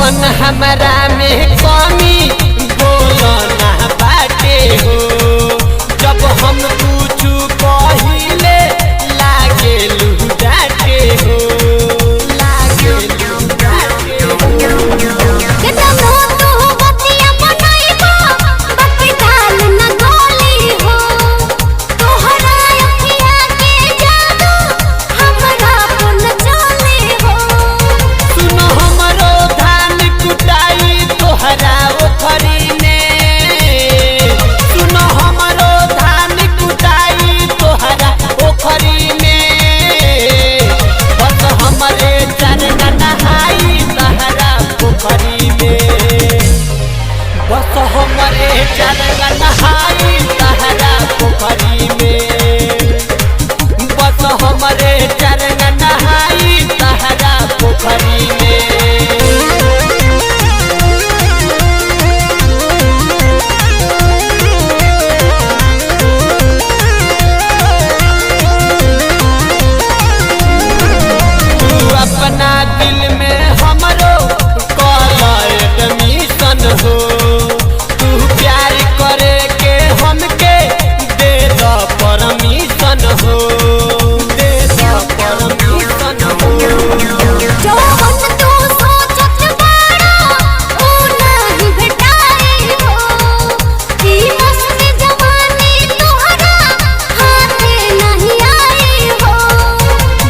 कौन हमरा में कमी बोलो ना बाटे हो। जब हम कुछ पहिले लागे लुटाटे हो, लागे लुटाटे हो। बस हमरे चरना नहाई तहरा पोखरी में, बस हमरे चरना नहाई तहरा पोखरी में। तू अपना दिल में हमरो कॉल एडमिशन हो, परमिशन हो, दे दो परमिशन हो। जो हम तू सोचत बाड़ा ओ नहीं भेटाई हो, कि मस्ती जवानी तोहरा हाथे नहीं आई हो।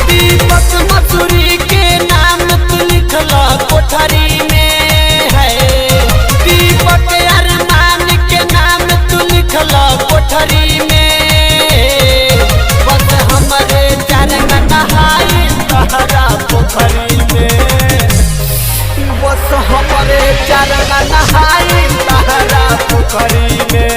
दीपक मसूरी के नाम तू लिखला कोठरी में है, दीपक अरमान के नाम तू लिखला कोठरी में। पोखरी में बस हमरे चरना नहाई तहरा पोखरी में।